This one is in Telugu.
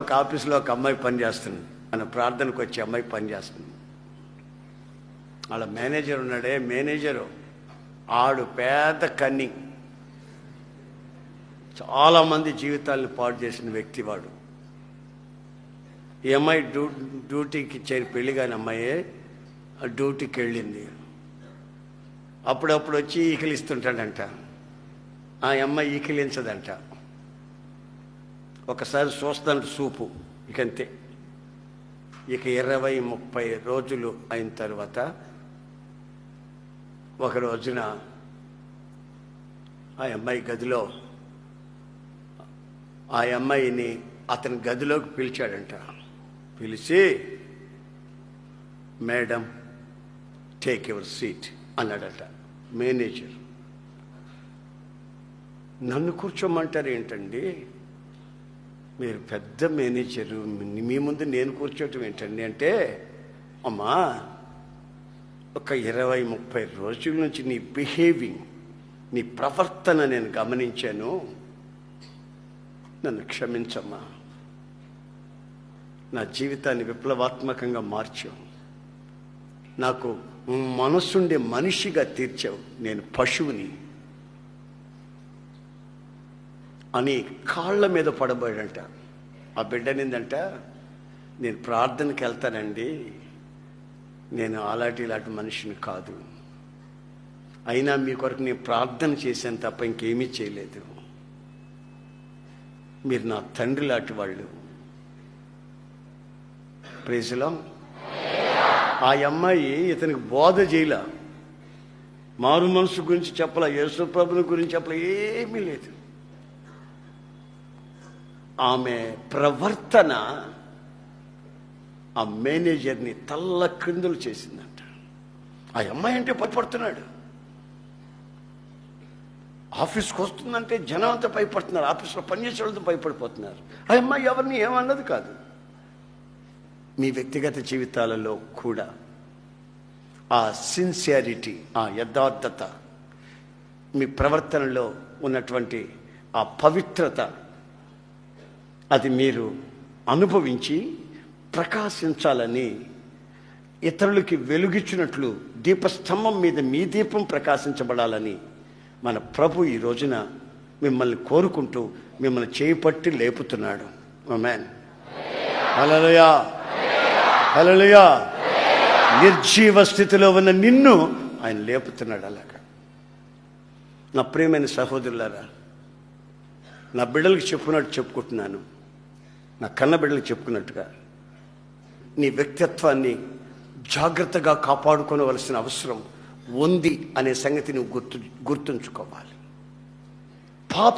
ఒక ఆఫీస్లో ఒక అమ్మాయి పనిచేస్తుంది. మన ప్రార్థనకు వచ్చి అమ్మాయి పనిచేస్తుంది. వాళ్ళ మేనేజర్ ఉన్నాడే, మేనేజరు ఆడు పెద్ద కన్నింగ్, చాలామంది జీవితాలను పాడు చేసిన వ్యక్తి వాడు. ఈ అమ్మాయి డ్యూటీకి చేరి పెళ్లి కాని అమ్మాయే డ్యూటీకి వెళ్ళింది. అప్పుడప్పుడు వచ్చి ఈకిలిస్తుంటాడంట. ఆ అమ్మాయి ఈకిలించదంట. ఒకసారి చూస్తాను సూపు, ఇకంతే. ఇక 20-30 రోజులు అయిన తర్వాత ఒక రోజున ఆ అమ్మాయి గదిలో ఆ అమ్మాయిని అతని గదిలోకి పిలిచాడంట. పిలిచి, మేడం టేక్ యువర్ సీట్ అన్నాడట మేనేజర్. నన్ను కూర్చోమంటారు ఏంటండి, మీరు పెద్ద మేనేజరు, మీ ముందు నేను కూర్చోవటం ఏంటండి అంటే, అమ్మా ఒక 20-30 రోజుల నుంచి నీ బిహేవింగ్, నీ ప్రవర్తన నేను గమనించాను, నన్ను క్షమించమ్మా. నా జీవితాన్ని విప్లవాత్మకంగా మార్చావు, నాకు మనసుండే మనిషిగా తీర్చావు, నేను పశువుని అని కాళ్ళ మీద పడబోయాడంట. ఆ బిడ్డనిందంట, నేను ప్రార్థనకి వెళ్తానండి, నేను ఇలాంటి మనిషిని కాదు, అయినా మీ కొరకు నేను ప్రార్థన చేశాను తప్ప ఇంకేమీ చేయలేదు, మీరు నా తండ్రి లాంటి వాళ్ళు. ప్రైజ్లో ఆ అమ్మాయి ఇతనికి బోధ చేయలా, మారు మనసు గురించి చెప్పలా, యేసు ప్రభుని గురించి చెప్పలా, ఏమీ లేదు. ఆమె ప్రవర్తన ఆ మేనేజర్ని తల్ల క్రిందులు చేసిందంట. ఆ అమ్మాయి అంటే భయపడుతున్నాడు. ఆఫీస్కి వస్తుందంటే జనం అంతా భయపడుతున్నారు, ఆఫీస్లో పనిచేసే వాళ్ళతో భయపడిపోతున్నారు. ఆ అమ్మాయి ఎవరిని ఏమన్నది కాదు. మీ వ్యక్తిగత జీవితాలలో కూడా ఆ సిన్సియారిటీ, ఆ యథార్థత, మీ ప్రవర్తనలో ఉన్నటువంటి ఆ పవిత్రత, అది మీరు అనుభవించి ప్రకాశించాలని, ఇతరులకి వెలుగిచ్చినట్లు దీపస్తంభం మీద మీ దీపం ప్రకాశించబడాలని మన ప్రభు ఈ రోజున మిమ్మల్ని కోరుకుంటూ మిమ్మల్ని చేపట్టి లేపుతున్నాడు. ఆమేన్. హల్లెలూయా, హల్లెలూయా. నిర్జీవ స్థితిలో ఉన్న నిన్ను ఆయన లేపుతున్నాడు. అలాగా నా ప్రియమైన సహోదరులారా, నా బిడ్డలకు చెప్పుకున్నట్టు చెప్పుకుంటున్నాను, నా కన్న బిడ్డలకు చెప్పుకున్నట్టుగా నీ వ్యక్తిత్వాన్ని జాగ్రత్తగా కాపాడుకోవలసిన అవసరం ఉంది అనే సంగతి నువ్వు గుర్తుంచుకోవాలి. పాప